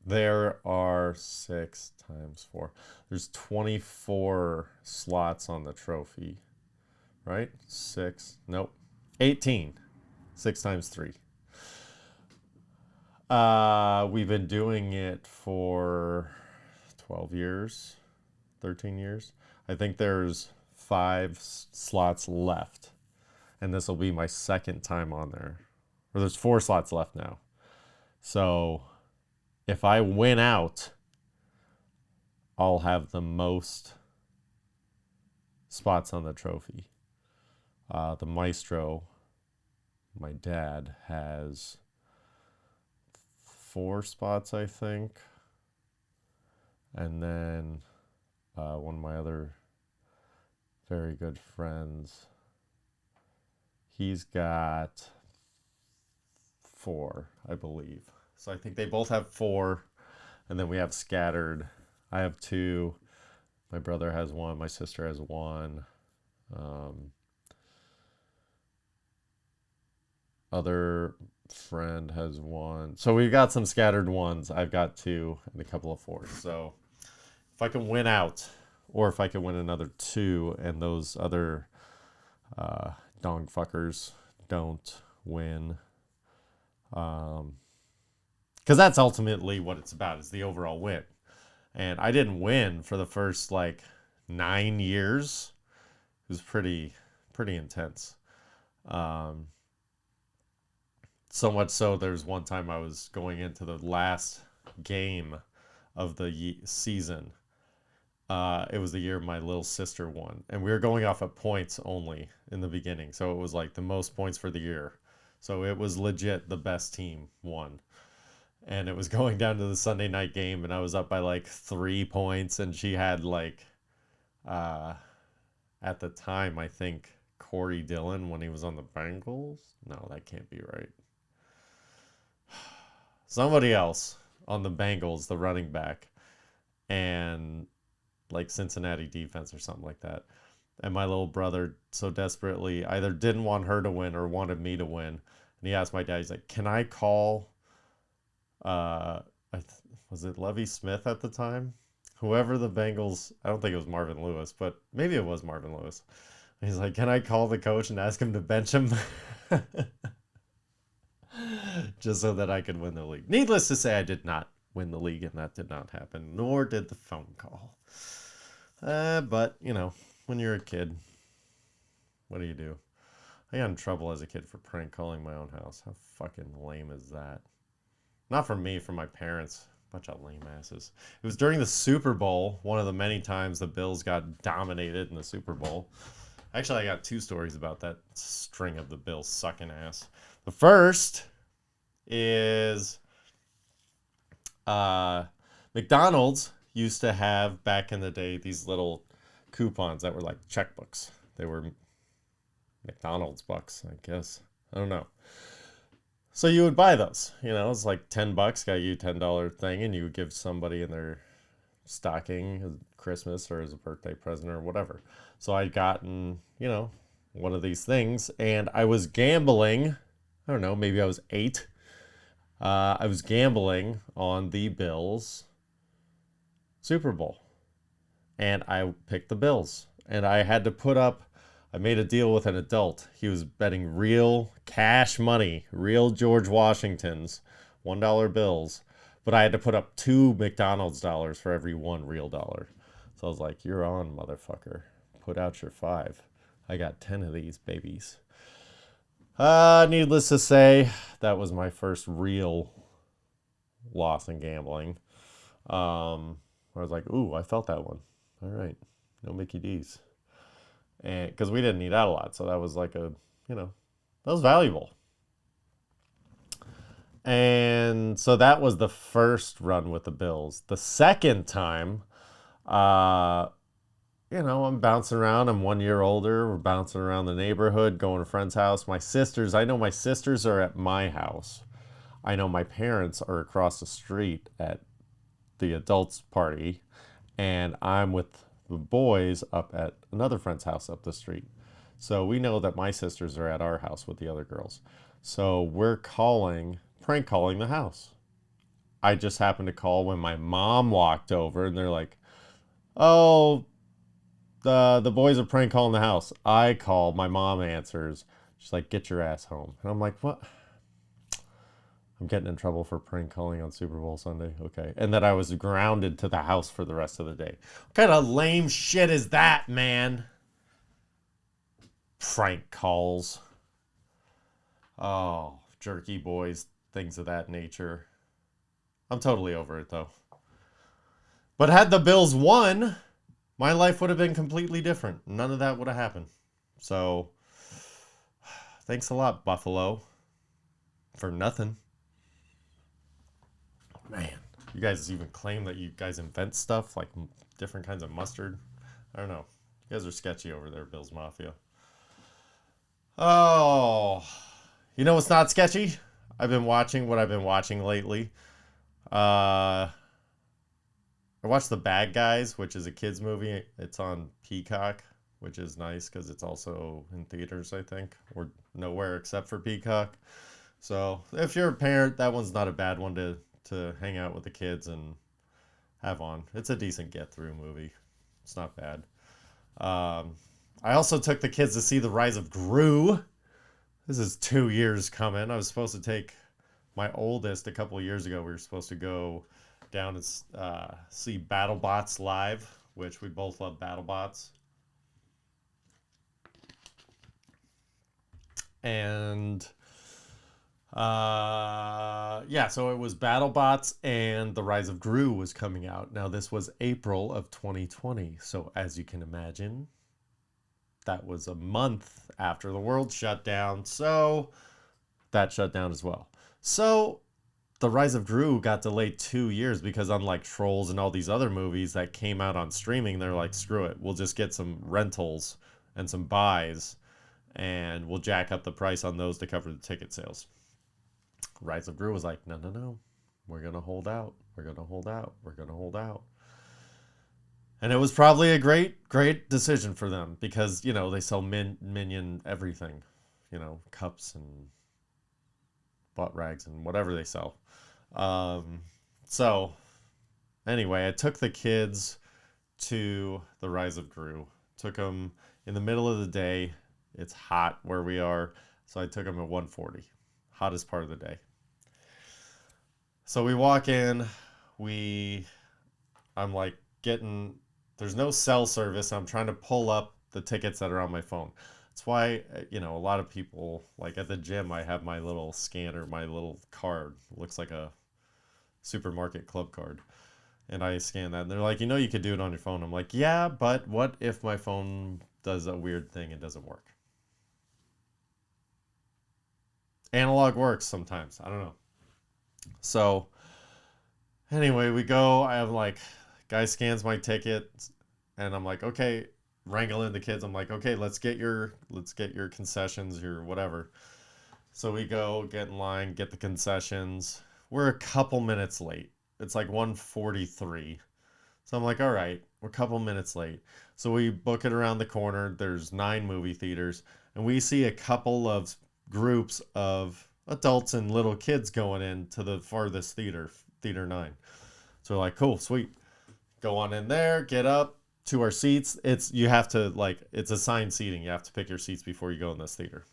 There are 6 times 4. There's 24 slots on the trophy, right? 6. Nope. 18. 6 times 3. We've been doing it for 12 years, 13 years. I think there's 5 slots left, and this will be my second time on there. Or there's 4 slots left now. So if I win out, I'll have the most spots on the trophy. The maestro, my dad, has 4 spots, I think. And then one of my other very good friends, he's got 4, I believe. So I think they both have 4, and then we have scattered. I have 2. My brother has 1. My sister has 1. Other friend has 1. So we've got some scattered ones. I've got 2 and a couple of 4s. So if I can win out, or if I can win another 2, and those other dong fuckers don't win, because that's ultimately what it's about, is the overall win. And I didn't win for the first 9 years. It was pretty intense. So much so, there's one time I was going into the last game of the season. It was the year my little sister won, and we were going off of points only in the beginning. So it was the most points for the year. So it was legit the best team won. And it was going down to the Sunday night game, and I was up by 3 points, and she had at the time, I think Corey Dillon when he was on the Bengals. No, that can't be right. Somebody else on the Bengals, the running back, and Cincinnati defense or something like that. And my little brother so desperately either didn't want her to win or wanted me to win. And he asked my dad, he's like, can I call, was it Lovie Smith at the time? Whoever the Bengals, I don't think it was Marvin Lewis, but maybe it was Marvin Lewis. And he's like, can I call the coach and ask him to bench him? Just so that I could win the league. Needless to say, I did not win the league, and that did not happen, nor did the phone call. But, when you're a kid, what do? I got in trouble as a kid for prank calling my own house. How fucking lame is that? Not from me, from my parents. Bunch of lame asses. It was during the Super Bowl, one of the many times the Bills got dominated in the Super Bowl. Actually, I got 2 stories about that string of the Bills sucking ass. The first is McDonald's used to have, back in the day, these little coupons that were like checkbooks. They were McDonald's bucks, I guess. I don't know. So you would buy those. It's like $10, got you a $10 thing, and you would give somebody in their stocking as Christmas or as a birthday present or whatever. So I'd gotten, one of these things, and I was gambling. I don't know, maybe I was 8. I was gambling on the Bills Super Bowl. And I picked the Bills. And I had to put up, I made a deal with an adult. He was betting real cash money, real George Washingtons, $1 bills. But I had to put up 2 McDonald's dollars for every 1 real dollar. So I was like, you're on, motherfucker. Put out your 5. I got 10 of these babies. Needless to say, that was my first real loss in gambling. I was like, ooh, I felt that one. All right, no Mickey D's. And because we didn't eat out a lot, so that was that was valuable. And so that was the first run with the Bills. The second time, I'm bouncing around. I'm 1 year older. We're bouncing around the neighborhood, going to a friend's house. I know my sisters are at my house. I know my parents are across the street at the adults' party. And I'm with the boys up at another friend's house up the street. So we know that my sisters are at our house with the other girls. So we're prank calling the house. I just happened to call when my mom walked over, and they're like, oh, the boys are prank calling the house. I call, my mom answers. She's like, get your ass home. And I'm like, what? I'm getting in trouble for prank calling on Super Bowl Sunday. Okay. And that I was grounded to the house for the rest of the day. What kind of lame shit is that, man? Prank calls. Oh, jerky boys, things of that nature. I'm totally over it, though. But had the Bills won, my life would have been completely different. None of that would have happened. So, thanks a lot, Buffalo. For nothing. Man, you guys even claim that you guys invent stuff like different kinds of mustard. I don't know. You guys are sketchy over there, Bills Mafia. Oh, you know what's not sketchy? I've been watching what I've been watching lately. I watched The Bad Guys, which is a kids movie. It's on Peacock, which is nice because it's also in theaters, I think, or nowhere except for Peacock. So if you're a parent, that one's not a bad one to hang out with the kids and have on. It's a decent get-through movie. It's not bad. I also took the kids to see The Rise of Gru. This is 2 years coming. I was supposed to take my oldest a couple of years ago. We were supposed to go down and see BattleBots live, which we both love BattleBots. And so it was BattleBots and The Rise of Gru was coming out. Now this was April of 2020. So as you can imagine, that was a month after the world shut down. So that shut down as well. So The Rise of Gru got delayed 2 years because unlike Trolls and all these other movies that came out on streaming, they're like, screw it. We'll just get some rentals and some buys and we'll jack up the price on those to cover the ticket sales. Rise of Gru was like, no. We're going to hold out. We're going to hold out. We're going to hold out. And it was probably a great decision for them because, you know, they sell Minion everything, you know, cups and butt rags and whatever they sell. So anyway, I took the kids to The Rise of Gru. Took them in the middle of the day. It's hot where we are. So I took them at 1:40. Hottest part of the day. So we walk in. I'm like there's no cell service. I'm trying to pull up the tickets that are on my phone. That's why, you know, a lot of people, like at the gym, I have my little scanner, my little card. It looks like a supermarket club card. And I scan that. And they're like, you know, you could do it on your phone. I'm like, yeah, but what if my phone does a weird thing and doesn't work? Analog works sometimes. I don't know. So anyway, we go. I have like, guy scans my ticket. And I'm like, okay, wrangling the kids. I'm like, okay, let's get your concessions, your whatever. So we go, get in line, get the concessions. We're a couple minutes late. It's like 1:43. So I'm like, all right, we're a couple minutes late. So we book it around the corner. There's 9 movie theaters. And we see a couple of groups of adults and little kids going into the farthest theater, Theater 9. So we're like, cool, sweet. Go on in there, get up to our seats. It's assigned seating. You have to pick your seats before you go in this theater.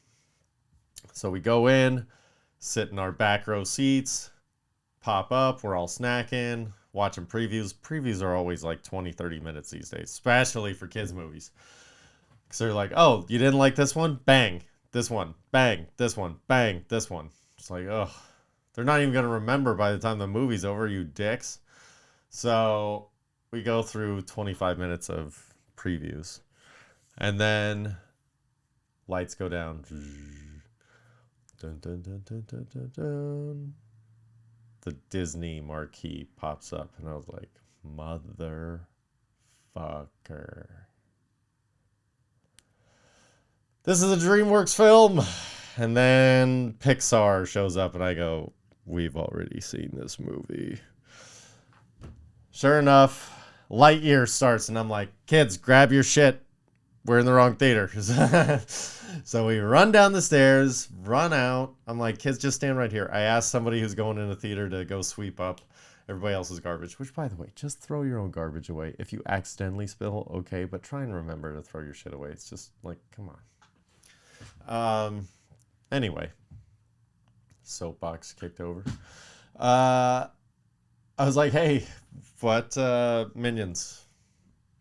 So we go in, sit in our back row seats, pop up, we're all snacking, watching previews. Previews are always like 20-30 minutes these days, especially for kids movies. Because they're like, oh, you didn't like this one? Bang, this one, bang, this one, bang, this one. It's like, ugh. They're not even going to remember by the time the movie's over, you dicks. So we go through 25 minutes of previews. And then lights go down. Dun, dun, dun, dun, dun, dun, dun. The Disney marquee pops up. And I was like, motherfucker. This is a DreamWorks film. And then Pixar shows up and I go, we've already seen this movie. Sure enough, Lightyear starts and I'm like, kids, grab your shit. We're in the wrong theater. So we run down the stairs, run out. I'm like, kids, just stand right here. I asked somebody who's going in the theater to go sweep up. everybody else's garbage, which, by the way, just throw your own garbage away. If you accidentally spill, okay, but try and remember to throw your shit away. It's just like, come on. Anyway, soapbox kicked over. I was like, hey, what Minions?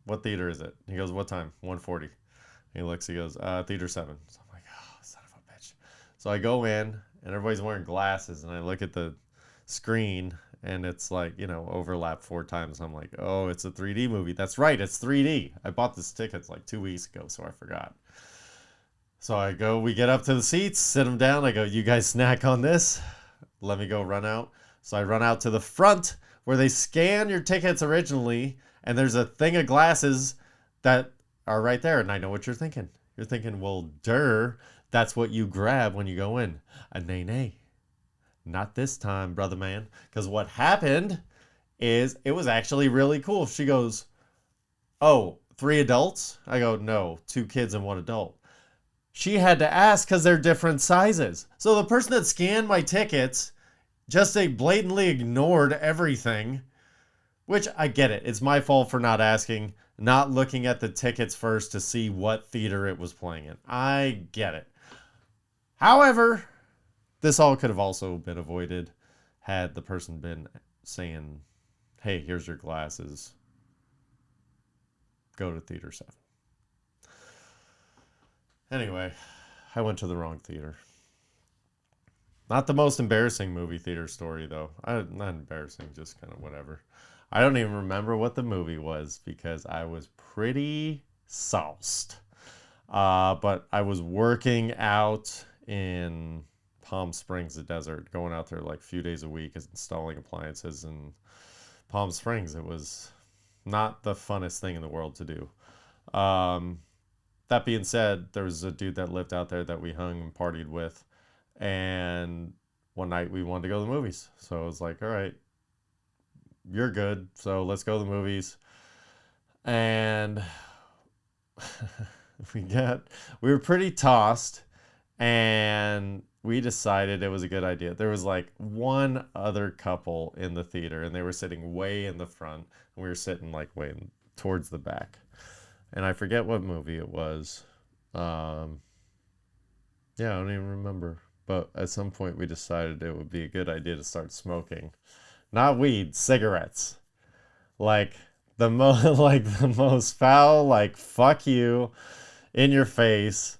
What theater is it? He goes, what time? 1:40. He looks, he goes, theater 7. So I'm like, oh, son of a bitch. So I go in, and everybody's wearing glasses, and I look at the screen, and it's like, overlap 4 times. I'm like, oh, it's a 3D movie. That's right, it's 3D. I bought this tickets like 2 weeks ago, so I forgot. So we get up to the seats, sit them down. I go, you guys snack on this? Let me go run out. So I run out to the front where they scan your tickets originally, and there's a thing of glasses that are right there. And I know what you're thinking. You're thinking, well, that's what you grab when you go in. Nay. Not this time, brother man. Because what happened is it was actually really cool. She goes, oh, 3 adults? I go, no, 2 kids and 1 adult. She had to ask because they're different sizes. So the person that scanned my tickets just blatantly ignored everything, which I get it. It's my fault for not asking, not looking at the tickets first to see what theater it was playing in. I get it. However, this all could have also been avoided had the person been saying, hey, here's your glasses. Go to theater 7. Anyway, I went to the wrong theater. Not the most embarrassing movie theater story, though. Not embarrassing, just kind of whatever. I don't even remember what the movie was because I was pretty sauced. But I was working out in Palm Springs, the desert, going out there like a few days a week, installing appliances in Palm Springs. It was not the funnest thing in the world to do. That being said, there was a dude that lived out there that we hung and partied with. And one night we wanted to go to the movies. So I was like, all right, you're good. So let's go to the movies. And we were pretty tossed. And we decided it was a good idea. There was like one other couple in the theater. And they were sitting way in the front. And we were sitting like way towards the back. And I forget what movie it was. I don't even remember. But at some point we decided it would be a good idea to start smoking. Not weed, cigarettes. Like the most foul, like fuck you in your face.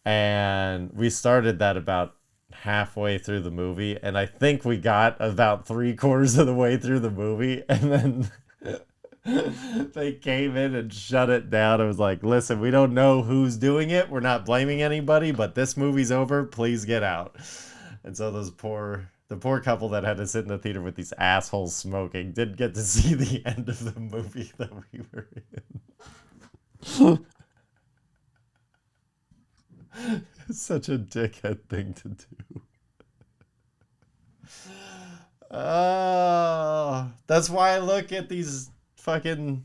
And we started that about halfway through the movie. And I think we got about 3/4 of the way through the movie. And then they came in and shut it down. It was like, listen, we don't know who's doing it. We're not blaming anybody, but this movie's over. Please get out. And so the poor couple that had to sit in the theater with these assholes smoking didn't get to see the end of the movie that we were in. It's such a dickhead thing to do. That's why I look at these fucking,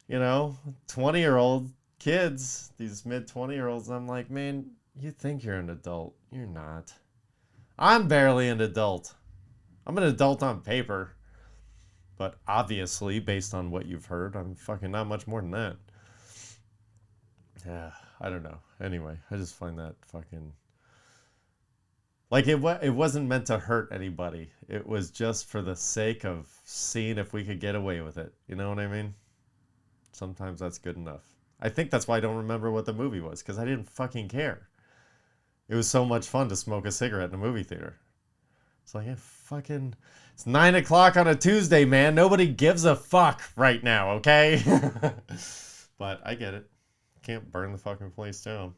20-year-old kids, these mid-20-year-olds, and I'm like, man, you think you're an adult. You're not. I'm barely an adult. I'm an adult on paper. But obviously, based on what you've heard, I'm fucking not much more than that. Yeah, I don't know. Anyway, I just find that fucking... Like, it wasn't meant to hurt anybody. It was just for the sake of seeing if we could get away with it. You know what I mean? Sometimes that's good enough. I think that's why I don't remember what the movie was, because I didn't fucking care. It was so much fun to smoke a cigarette in a movie theater. It's like, it's 9 o'clock on a Tuesday, man. Nobody gives a fuck right now, okay? But I get it. Can't burn the fucking place down.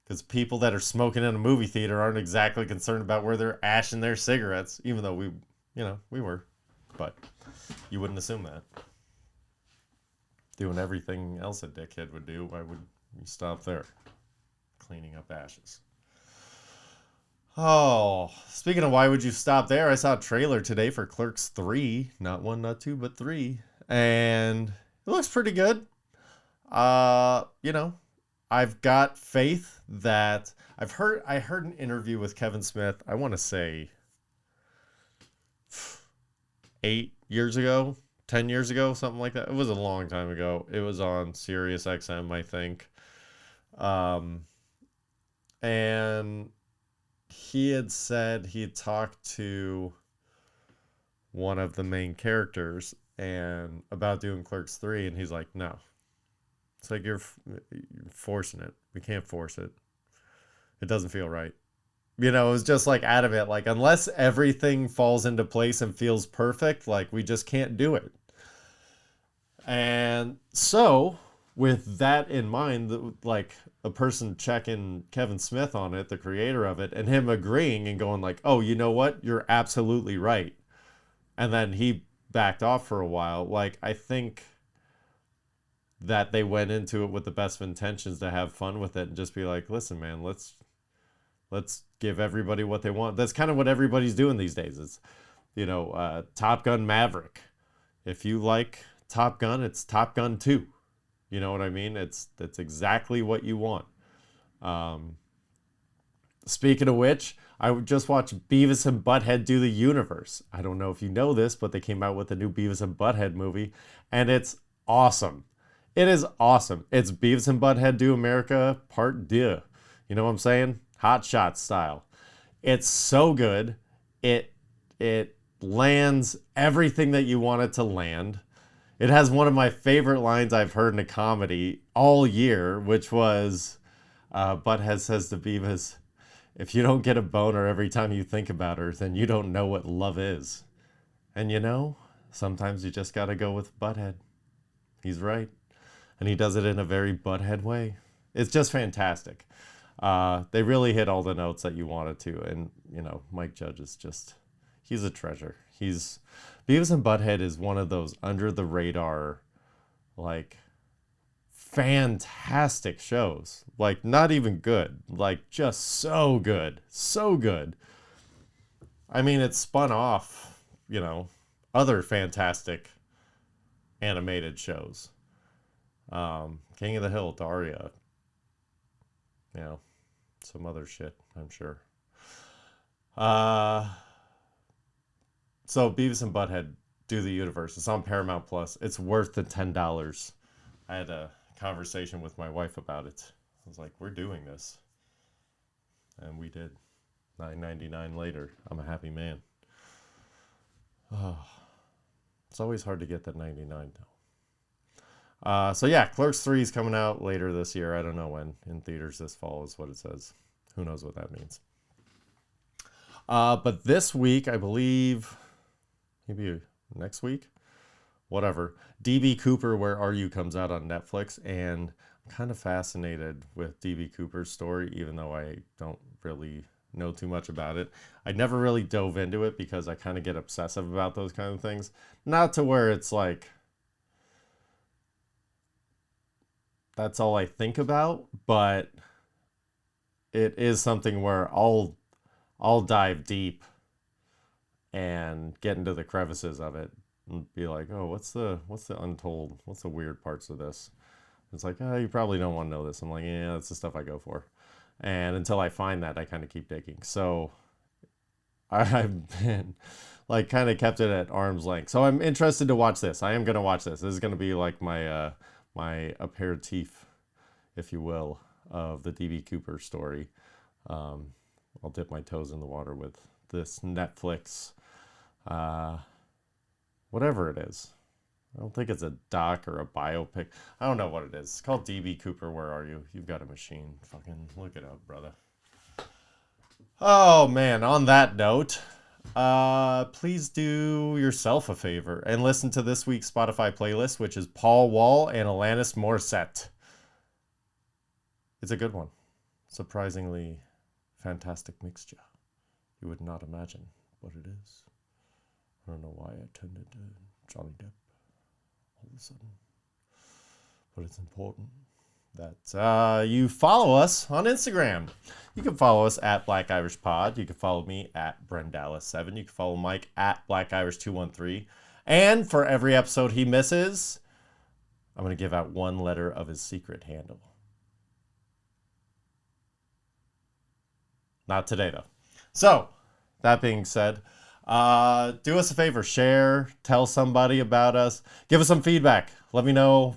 Because people that are smoking in a movie theater aren't exactly concerned about where they're ashing their cigarettes, even though we were. But you wouldn't assume that. Doing everything else a dickhead would do, why would you stop there? Cleaning up ashes. Oh, speaking of why would you stop there, I saw a trailer today for Clerks 3. Not 1, not 2, but 3. And it looks pretty good. I've got faith that I heard an interview with Kevin Smith. I want to say 8 years ago, 10 years ago, something like that. It was a long time ago. It was on Sirius XM, I think. And he had said he had talked to one of the main characters and about doing Clerks 3, and he's like, no. It's like, you're forcing it. We can't force it. It doesn't feel right. You know, it was just like adamant, like, unless everything falls into place and feels perfect, like, we just can't do it. And so, with that in mind, like, a person checking Kevin Smith on it, the creator of it, and him agreeing and going like, oh, you know what? You're absolutely right. And then he backed off for a while. Like, I think that they went into it with the best of intentions to have fun with it and just be like, listen, man, let's give everybody what they want. That's kind of what everybody's doing these days. It's, you know, Top Gun Maverick. If you like Top Gun, it's Top Gun 2. You know what I mean? That's exactly what you want. Speaking of which, I just watched Beavis and Butthead Do the Universe. I don't know if you know this, but they came out with a new Beavis and Butthead movie, and it's awesome. It is awesome. It's Beavis and Butthead Do America Part 2. You know what I'm saying? Hot Shot style. It's so good. It lands everything that you want it to land. It has one of my favorite lines I've heard in a comedy all year, which was Butthead says to Beavis, if you don't get a boner every time you think about her, then you don't know what love is. And you know, sometimes you just gotta go with Butthead. He's right. And he does it in a very Butthead way. It's just fantastic. They really hit all the notes that you wanted to. And, you know, Mike Judge is just, he's a treasure. Beavis and Butthead is one of those under the radar, like, fantastic shows. Like, not even good. Like, just so good. So good. I mean, it spun off, you know, other fantastic animated shows. King of the Hill, Daria. You know, some other shit, I'm sure. So Beavis and Butthead Do the Universe. It's on Paramount Plus. It's worth the $10. I had a conversation with my wife about it. I was like, we're doing this. And we did. $9.99 later. I'm a happy man. Oh, it's always hard to get that $99 though. So yeah, Clerks 3 is coming out later this year. I don't know when. In theaters this fall is what it says. Who knows what that means. But this week, I believe, maybe next week, whatever, DB Cooper, Where Are You? Comes out on Netflix, and I'm kind of fascinated with DB Cooper's story, even though I don't really know too much about it. I never really dove into it because I kind of get obsessive about those kind of things. Not to where it's like, that's all I think about, but it is something where I'll dive deep and get into the crevices of it and be like, oh, what's the untold, what's the weird parts of this? It's like, oh, you probably don't want to know this. I'm like, yeah, that's the stuff I go for. And until I find that, I kind of keep digging. So I've been like kind of kept it at arm's length. So I'm interested to watch this. I am going to watch this. This is going to be like my my aperitif, if you will, of the DB Cooper story. I'll dip my toes in the water with this Netflix, whatever it is. I don't think it's a doc or a biopic. I don't know what it is. It's called DB Cooper, Where Are You? You've got a machine. Fucking look it up, brother. Oh, man. On that note, please do yourself a favor and listen to this week's Spotify playlist, which is Paul Wall and Alanis Morissette. It's a good one. Surprisingly fantastic mixture. You would not imagine what it is. I don't know why I turned into Johnny Depp all of a sudden. But it's important that you follow us on Instagram. You can follow us at Black Irish Pod. You can follow me at Brendallis7. You can follow Mike at Black Irish 213. And for every episode he misses, I'm going to give out one letter of his secret handle. Not today, though. So, that being said, Do us a favor, share, tell somebody about us, give us some feedback. Let me know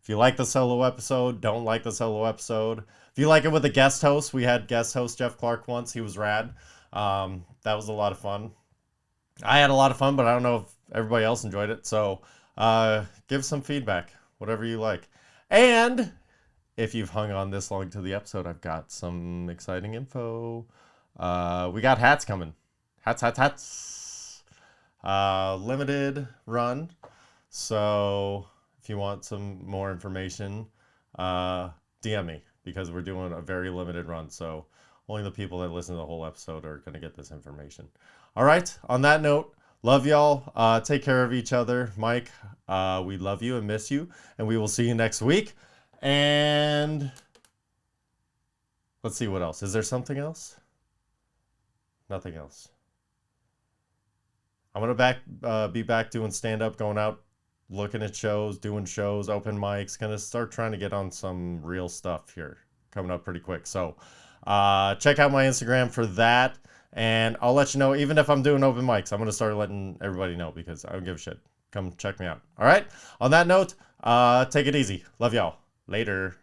if you like the solo episode, don't like the solo episode. If you like it with a guest host, we had guest host Jeff Clark once. He was rad. That was a lot of fun. I had a lot of fun, but I don't know if everybody else enjoyed it. So give some feedback, whatever you like. And if you've hung on this long to the episode, I've got some exciting info. We got hats coming. Hats. Limited run. So if you want some more information, DM me, because we're doing a very limited run. So only the people that listen to the whole episode are going to get this information. All right. On that note, love y'all. Take care of each other. Mike, we love you and miss you. And we will see you next week. And let's see what else. Is there something else? Nothing else. I'm going to be back doing stand-up, going out, looking at shows, doing shows, open mics. Going to start trying to get on some real stuff here. Coming up pretty quick. So check out my Instagram for that. And I'll let you know, even if I'm doing open mics, I'm going to start letting everybody know, because I don't give a shit. Come check me out. All right? On that note, take it easy. Love y'all. Later.